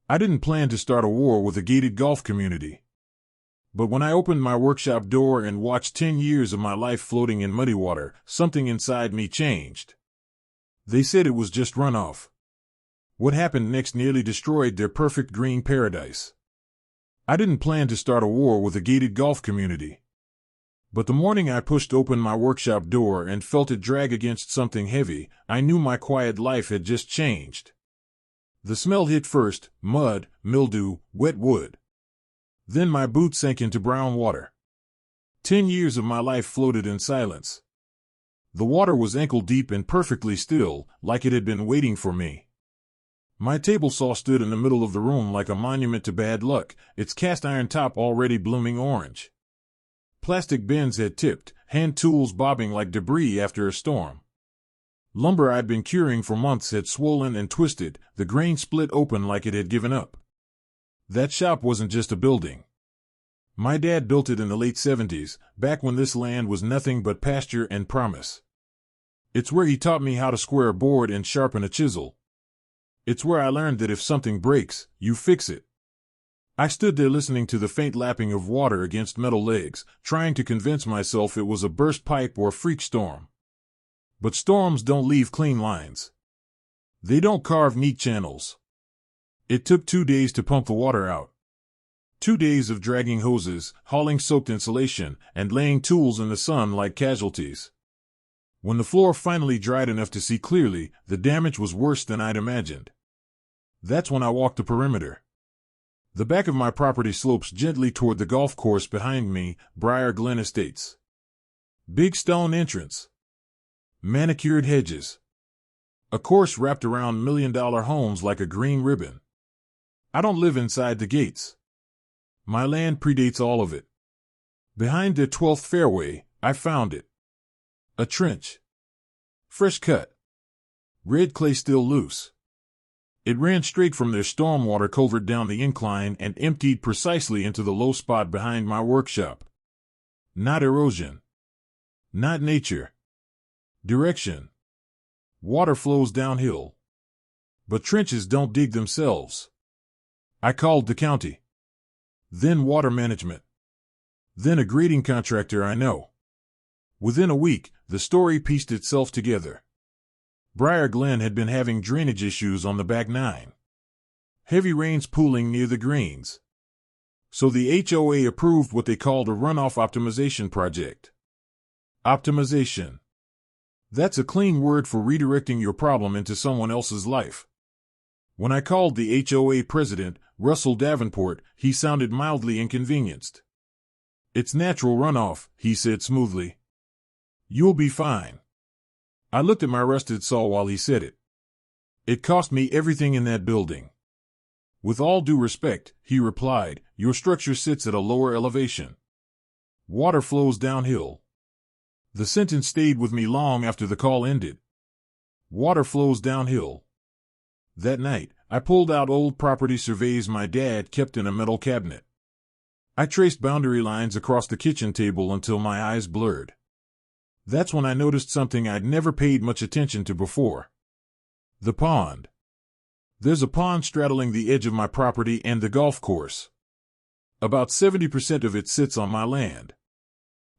I didn't plan to start a war with a gated golf community. But when I opened my workshop door and watched 10 years of my life floating in muddy water, something inside me changed. They said it was just runoff. What happened next nearly destroyed their perfect green paradise. I didn't plan to start a war with a gated golf community. But the morning I pushed open my workshop door and felt it drag against something heavy, I knew my quiet life had just changed. The smell hit first: mud, mildew, wet wood. Then my boots sank into brown water. 10 years of my life floated in silence. The water was ankle deep and perfectly still, like it had been waiting for me. My table saw stood in the middle of the room like a monument to bad luck, its cast iron top already blooming orange. Plastic bins had tipped, hand tools bobbing like debris after a storm. Lumber I'd been curing for months had swollen and twisted, the grain split open like it had given up. That shop wasn't just a building. My dad built it in the late 70s, back when this land was nothing but pasture and promise. It's where he taught me how to square a board and sharpen a chisel. It's where I learned that if something breaks, you fix it. I stood there listening to the faint lapping of water against metal legs, trying to convince myself it was a burst pipe or a freak storm. But storms don't leave clean lines. They don't carve neat channels. It took 2 days to pump the water out. 2 days of dragging hoses, hauling soaked insulation, and laying tools in the sun like casualties. When the floor finally dried enough to see clearly, the damage was worse than I'd imagined. That's when I walked the perimeter. The back of my property slopes gently toward the golf course behind me, Briar Glen Estates. Big stone entrance. Manicured hedges. A course wrapped around million-dollar homes like a green ribbon. I don't live inside the gates. My land predates all of it. Behind the 12th fairway, I found it. A trench. Fresh cut. Red clay still loose. It ran straight from their stormwater culvert down the incline and emptied precisely into the low spot behind my workshop. Not erosion. Not nature. Direction. Water flows downhill. But trenches don't dig themselves. I called the county. Then water management. Then a grading contractor I know. Within a week, the story pieced itself together. Briar Glen had been having drainage issues on the back nine. Heavy rains pooling near the greens. So the HOA approved what they called a runoff optimization project. Optimization. That's a clean word for redirecting your problem into someone else's life. When I called the HOA president, Russell Davenport, he sounded mildly inconvenienced. "It's natural runoff," he said smoothly. "You'll be fine." I looked at my rusted saw while he said it. "It cost me everything in that building." "With all due respect," he replied, "your structure sits at a lower elevation. Water flows downhill." The sentence stayed with me long after the call ended. Water flows downhill. That night, I pulled out old property surveys my dad kept in a metal cabinet. I traced boundary lines across the kitchen table until my eyes blurred. That's when I noticed something I'd never paid much attention to before. The pond. There's a pond straddling the edge of my property and the golf course. About 70% of it sits on my land.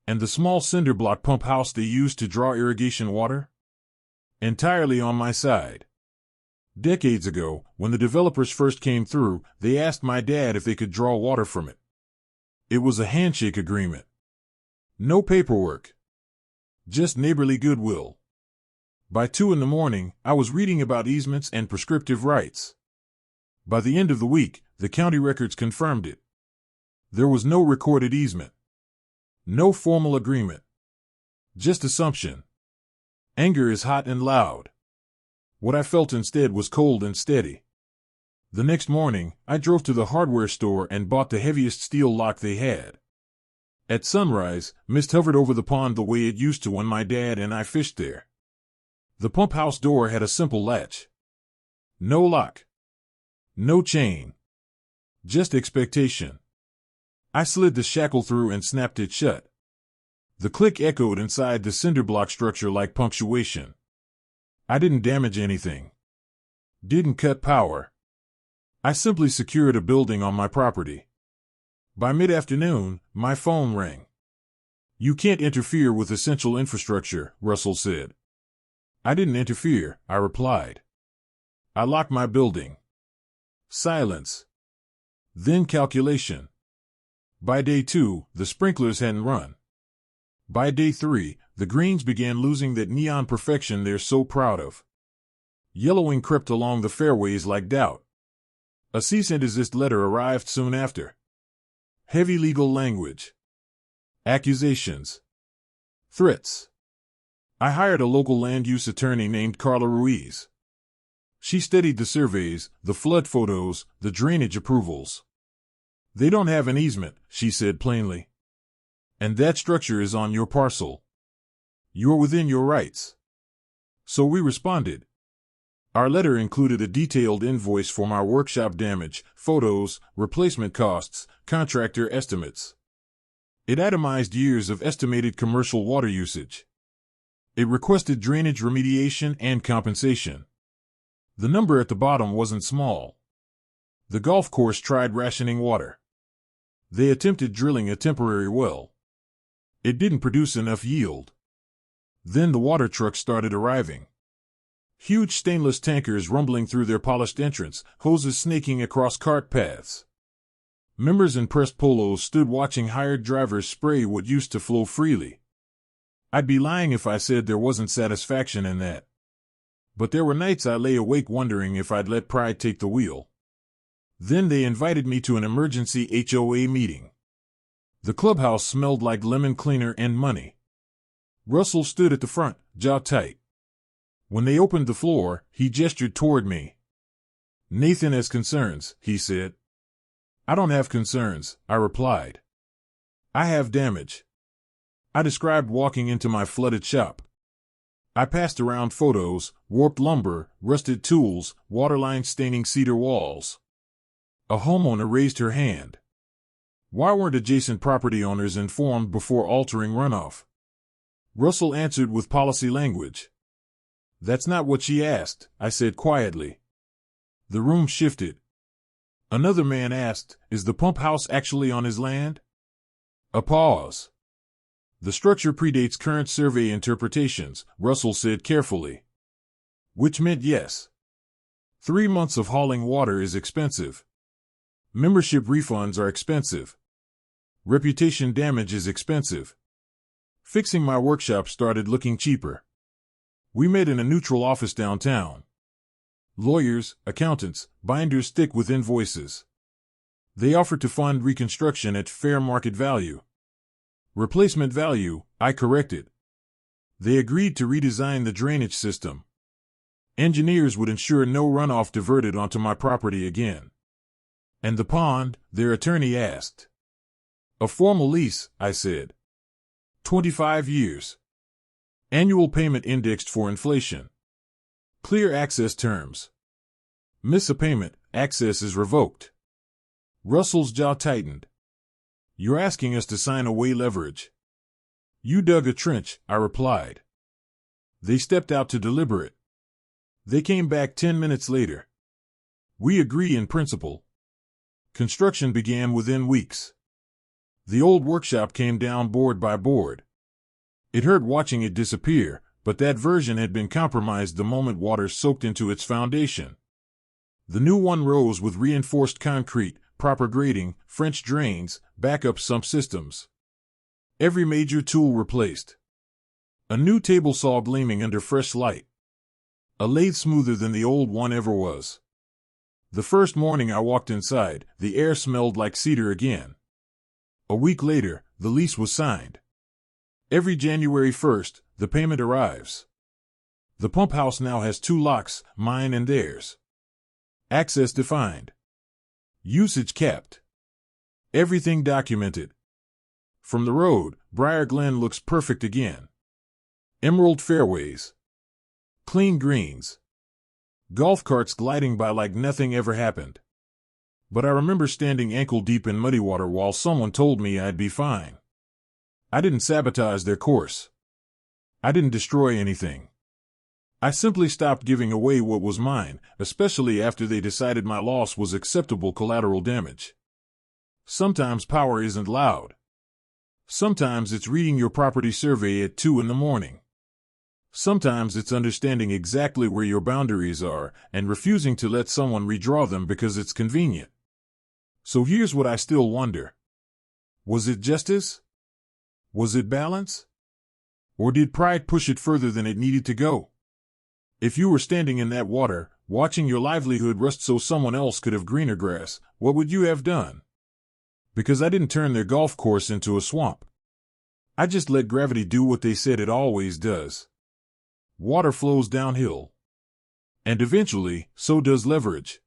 And the small cinder block pump house they use to draw irrigation water? Entirely on my side. Decades ago, when the developers first came through, they asked my dad if they could draw water from it. It was a handshake agreement. No paperwork. Just neighborly goodwill. By 2 a.m, I was reading about easements and prescriptive rights. By the end of the week, the county records confirmed it. There was no recorded easement. No formal agreement. Just assumption. Anger is hot and loud. What I felt instead was cold and steady. The next morning, I drove to the hardware store and bought the heaviest steel lock they had. At sunrise, mist hovered over the pond the way it used to when my dad and I fished there. The pump house door had a simple latch. No lock. No chain. Just expectation. I slid the shackle through and snapped it shut. The click echoed inside the cinder block structure like punctuation. I didn't damage anything. Didn't cut power. I simply secured a building on my property. By mid-afternoon, my phone rang. "You can't interfere with essential infrastructure," Russell said. "I didn't interfere," I replied. "I locked my building." Silence. Then calculation. By day 2, the sprinklers hadn't run. By day 3, the greens began losing that neon perfection they're so proud of. Yellowing crept along the fairways like doubt. A cease and desist letter arrived soon after. Heavy legal language. Accusations. Threats. I hired a local land use attorney named Carla Ruiz. She studied the surveys, the flood photos, the drainage approvals. "They don't have an easement," she said plainly. "And that structure is on your parcel. You're within your rights." So we responded. Our letter included a detailed invoice for our workshop damage, photos, replacement costs, contractor estimates. It itemized years of estimated commercial water usage. It requested drainage remediation and compensation. The number at the bottom wasn't small. The golf course tried rationing water. They attempted drilling a temporary well. It didn't produce enough yield. Then the water trucks started arriving. Huge stainless tankers rumbling through their polished entrance, hoses snaking across cart paths. Members in pressed polos stood watching hired drivers spray what used to flow freely. I'd be lying if I said there wasn't satisfaction in that. But there were nights I lay awake wondering if I'd let pride take the wheel. Then they invited me to an emergency HOA meeting. The clubhouse smelled like lemon cleaner and money. Russell stood at the front, jaw tight. When they opened the floor, he gestured toward me. "Nathan has concerns," he said. "I don't have concerns," I replied. "I have damage." I described walking into my flooded shop. I passed around photos, warped lumber, rusted tools, waterline staining cedar walls. A homeowner raised her hand. Why weren't adjacent property owners informed before altering runoff? Russell answered with policy language. "That's not what she asked," I said quietly. The room shifted. Another man asked, "Is the pump house actually on his land?" A pause. "The structure predates current survey interpretations," Russell said carefully. Which meant yes. 3 months of hauling water is expensive. Membership refunds are expensive. Reputation damage is expensive. Fixing my workshop started looking cheaper. We met in a neutral office downtown. Lawyers, accountants, binders thick with invoices. They offered to fund reconstruction at fair market value. Replacement value, I corrected. They agreed to redesign the drainage system. Engineers would ensure no runoff diverted onto my property again. And the pond, their attorney asked. "A formal lease," I said. 25 years. Annual payment indexed for inflation. Clear access terms. Miss a payment, access is revoked. Russell's jaw tightened. "You're asking us to sign away leverage." "You dug a trench," I replied. They stepped out to deliberate. They came back 10 minutes later. "We agree in principle." Construction began within weeks. The old workshop came down board by board. It hurt watching it disappear, but that version had been compromised the moment water soaked into its foundation. The new one rose with reinforced concrete, proper grading, French drains, backup sump systems. Every major tool replaced. A new table saw gleaming under fresh light. A lathe smoother than the old one ever was. The first morning I walked inside, the air smelled like cedar again. A week later, the lease was signed. Every January 1st, the payment arrives. The pump house now has 2 locks, mine and theirs. Access defined. Usage capped. Everything documented. From the road, Briar Glen looks perfect again. Emerald fairways. Clean greens. Golf carts gliding by like nothing ever happened. But I remember standing ankle deep in muddy water while someone told me I'd be fine. I didn't sabotage their course. I didn't destroy anything. I simply stopped giving away what was mine, especially after they decided my loss was acceptable collateral damage. Sometimes power isn't loud. Sometimes it's reading your property survey at 2 in the morning. Sometimes it's understanding exactly where your boundaries are and refusing to let someone redraw them because it's convenient. So here's what I still wonder. Was it justice? Was it balance? Or did pride push it further than it needed to go? If you were standing in that water, watching your livelihood rust so someone else could have greener grass, what would you have done? Because I didn't turn their golf course into a swamp. I just let gravity do what they said it always does. Water flows downhill. And eventually, so does leverage.